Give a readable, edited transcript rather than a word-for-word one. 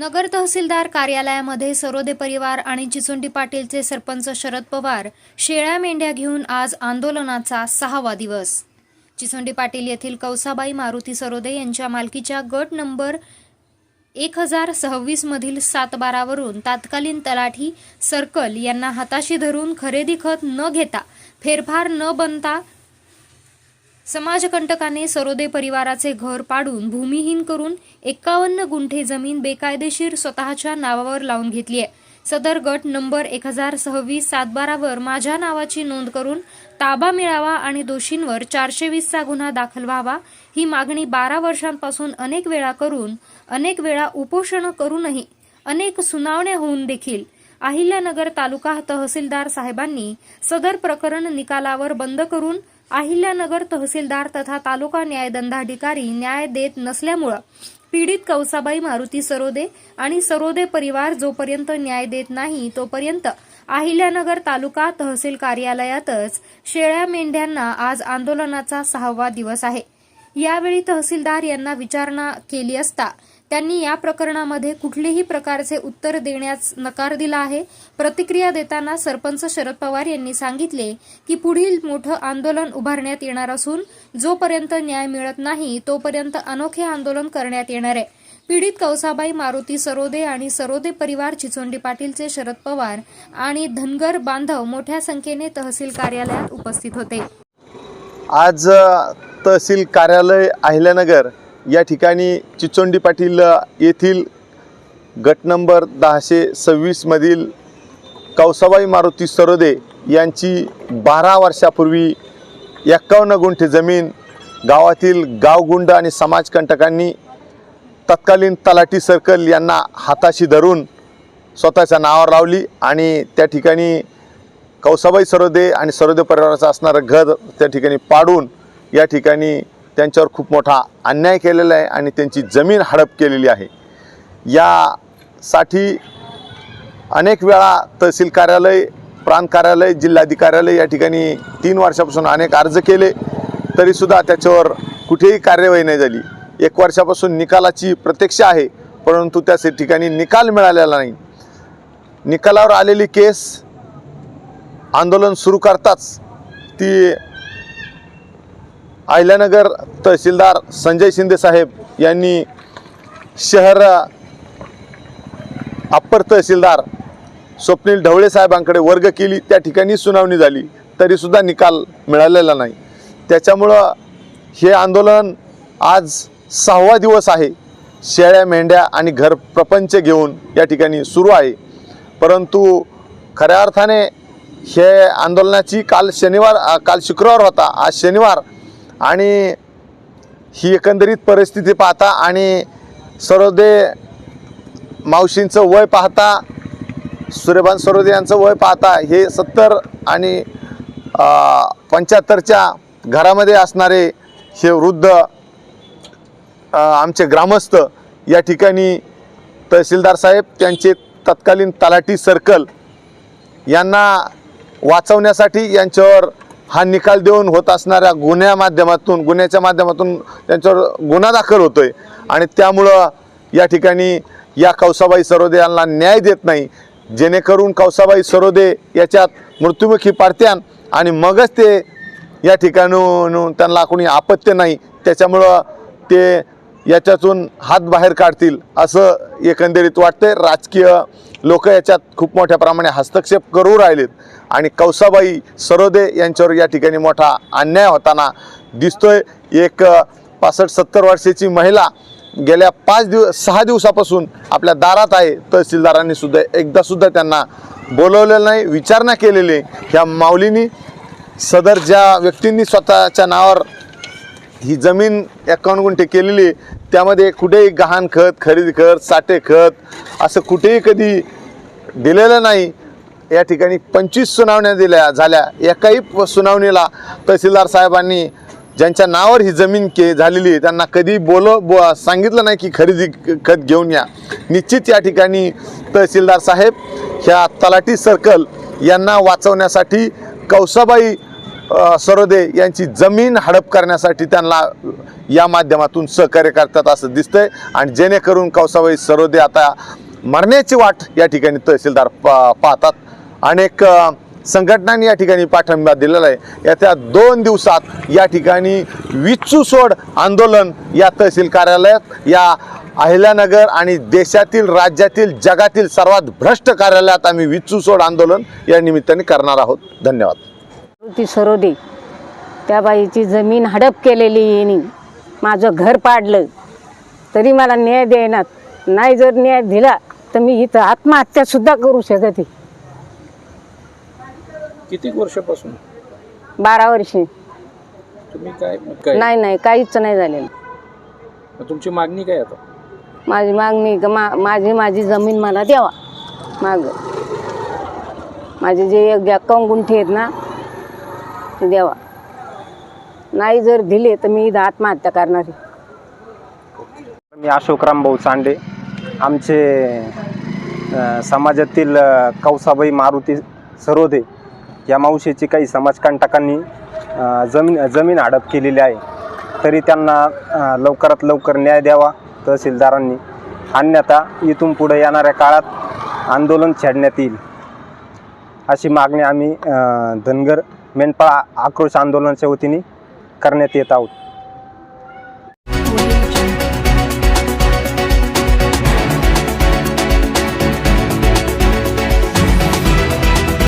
नगर तहसीलदार कार्यालयामध्ये सरोदे परिवार आणि चिचोंडी पाटीलचे सरपंच शरद पवार शेळ्या मेंढ्या घेऊन आज आंदोलनाचा 6वा दिवस। चिचोंडी पाटील येथील कौसाबाई मारुती सरोदे यांच्या मालकीच्या गट नंबर 1026 मधील 712 वरून तत्कालीन तलाठी सर्कल यांना हाताशी धरून खरेदी खत न घेता फेरफार न बनता समाजकंटकाने सरोदे परिवाराचे घर पाडून भूमिहीन करून 51 गुंठे जमीन बेकायदेशीर स्वतःच्या नावावर लावून घेतली आहे। सदर गट नंबर 1026-712 वर माझ्या नावाची नोंद करून ताबा मिळावा आणि दोषींवर 420 चा गुन्हा दाखल व्हावा ही मागणी 12 वर्षांपासून अनेक वेळा करून अनेक वेळा उपोषण करूनही अनेक सुनावण्या होऊन देखील अहिल्यानगर तालुका तहसीलदार साहेबांनी सदर प्रकरण निकालावर बंद करून अहिल्यानगर तहसीलदार तथा तालुका न्यायदंडाधिकारी न्याय देत नसल्यामुळे पीडित कौसाबाई मारुती सरोदे आणि सरोदे परिवार जोपर्यंत न्याय देत नाही तोपर्यंत अहिल्यानगर तालुका तहसील कार्यालयातच शेळ्या मेंढ्यांना आज आंदोलनाचा 6वा दिवस आहे। यावेळी तहसीलदार यांना विचारणा केली असता त्यांनी या प्रकरणामध्ये कुठलेही प्रकारचे उत्तर देण्यास नकार दिला आहे। प्रतिक्रिया देताना सरपंच शरद पवार यांनी सांगितले की पुढील मोठं आंदोलन उभारण्यात येणार असून जोपर्यंत न्याय मिळत नाही तोपर्यंत अनोखे आंदोलन करण्यात येणार आहे। पीडित कौसाबाई मारुती सरोदे आणि सरोदे परिवार चिचोंडी पाटीलचे शरद पवार आणि धनगर बांधव मोठ्या संख्येने तहसील कार्यालयात उपस्थित होते। आज तहसील कार्यालय अहिल्यानगर या ठिकाणी चिचोंडी पाटील येथील गट नंबर 1026 मधील कौसाबाई मारुती सरोदे यांची 12 वर्षापूर्वी 51 गुंठे जमीन गावातील गावगुंड आणि समाजकंटकांनी तत्कालीन तलाठी सर्कल यांना हाताशी धरून स्वतःच्या नावावर लावली आणि त्या ठिकाणी कौसाबाई सरोदे आणि सरोदे परिवाराचं असणारं घर त्या ठिकाणी पाडून या ठिकाणी त्यांच्यावर खूप मोठा अन्याय केलेला आहे आणि त्यांची जमीन हडप केलेली आहे। यासाठी अनेक वेळा तहसील कार्यालय, प्रांत कार्यालय, जिल्हाधिकार्यालय या ठिकाणी 3 वर्षापासून अनेक अर्ज केले तरीसुद्धा त्याच्यावर कुठेही कार्यवाही नाही झाली। 1 वर्षापासून निकालाची प्रतीक्षा आहे परंतु त्या ठिकाणी निकाल मिळालेला नाही। निकालावर आलेली केस आंदोलन सुरू करताच ती अहिल्यानगर तहसीलदार संजय शिंदे साहेब यांनी शहर अप्पर तहसीलदार स्वप्नील ढवळे साहेबांकडे वर्ग केली। त्या ठिकाणी सुनावणी झाली तरीसुद्धा निकाल मिळालेला नाही। त्याच्यामुळं हे आंदोलन आज 6वा दिवस आहे। शेळ्या मेंढ्या आणि घर प्रपंच घेऊन या ठिकाणी सुरू आहे परंतु खऱ्या अर्थाने हे आंदोलनाची काल शुक्रवार होता, आज शनिवार आणि ही एकंदरीत परिस्थिती पाहता आणि सरोदे मावशींचं वय पाहता, सूर्यभान सरोदे यांचं वय पाहता हे 70 आणि 75च्या घरामध्ये असणारे हे वृद्ध आमचे ग्रामस्थ या ठिकाणी तहसीलदार साहेब त्यांचे तत्कालीन तलाठी सर्कल यांना वाचवण्यासाठी यांच्यावर हा निकाल देऊन होत असणाऱ्या गुन्ह्याच्या माध्यमातून त्यांच्यावर गुन्हा दाखल होतोय आणि त्यामुळं या ठिकाणी या कौसाबाई सरोदे यांना न्याय देत नाही, जेणेकरून कौसाबाई सरोदे याच्यात मृत्युमुखी पडत्यान आणि मगच ते या ठिकाणून त्यांना कोणी आपत्ती नाही त्याच्यामुळं ते याच्यातून हात बाहेर काढतील असं एकंदरीत वाटतंय। राजकीय लोक याच्यात खूप मोठ्या प्रमाणात हस्तक्षेप करू राहिलेत आणि कौसाबाई सरोदे यांच्यावर या ठिकाणी मोठा अन्याय होताना दिसतोय। एक 65-70 वर्षाची महिला गेल्या 6 दिवसापासून आपल्या दारात आहे। तहसीलदारांनी सुद्धा एकदा सुद्धा त्यांना बोलवलेलं नाही, विचारणा केलेली। ह्या माऊलींनी सदर ज्या व्यक्तींनी स्वतःच्या नावावर ही जमीन 51 गुंठे केलेली त्यामध्ये कुठेही गहाण खत, खरेदी खत, साठे खत असं कुठेही कधी दिलेलं नाही। या ठिकाणी 25 सुनावण्या झाल्या, एकाही सुनावणीला तहसीलदार साहेबांनी ज्यांच्या नावावर ही जमीन झालेली त्यांना कधी सांगितलं नाही की खरेदी खत घेऊन या। निश्चित या ठिकाणी तहसीलदार साहेब ह्या तलाठी सर्कल यांना वाचवण्यासाठी कौसाबाई सरोदे यांची जमीन हडप करण्यासाठी त्यांना या माध्यमातून सहकार्य करतात असं दिसतंय आणि जेणेकरून कौसाबाई सरोदे आता मरण्याची वाट या ठिकाणी तहसीलदार पाहतात. अनेक संघटनांनी या ठिकाणी पाठिंबा दिलेला आहे. येत्या 2 दिवसात या ठिकाणी विचू सोड आंदोलन या तहसील कार्यालयात, या अहिल्यानगर आणि देशातील, राज्यातील, जगातील सर्वात भ्रष्ट कार्यालयात आम्ही विचू सोड आंदोलन या निमित्ताने करणार आहोत. धन्यवाद. ती सरोदे त्या बाईची जमीन हडप केलेली यांनी, माझं घर पाडलं तरी मला न्याय देणार नाही. जर न्याय दिला तर मी इथं आत्महत्यासुद्धा करू शकते. किती वर्षापासून 12 वर्षे. तुम्ही काय नाही काहीच नाही झालेलं. तुमची मागणी काय आता? माझी मागणी माझी जमीन मला द्यावा. माझे जे 51 गुंठे आहेत ना ते द्यावा. नाही जर दिले तर मी इथं आत्महत्या करणार आहे. मी अशोक रामभाऊ चांडे. आमचे समाजातील कौसाबाई मारुती सरोदे या मावशीची काही समाजकंटकांनी जमीन हडप केलेली आहे, तरी त्यांना लवकरात लवकर न्याय द्यावा तहसीलदारांनी. अन्यथा इथून पुढे येणाऱ्या काळात आंदोलन छेडण्यात येईल अशी मागणी आम्ही धनगर मेंढपाळ आक्रोश आंदोलनाच्या वतीने करण्यात येत आहोत.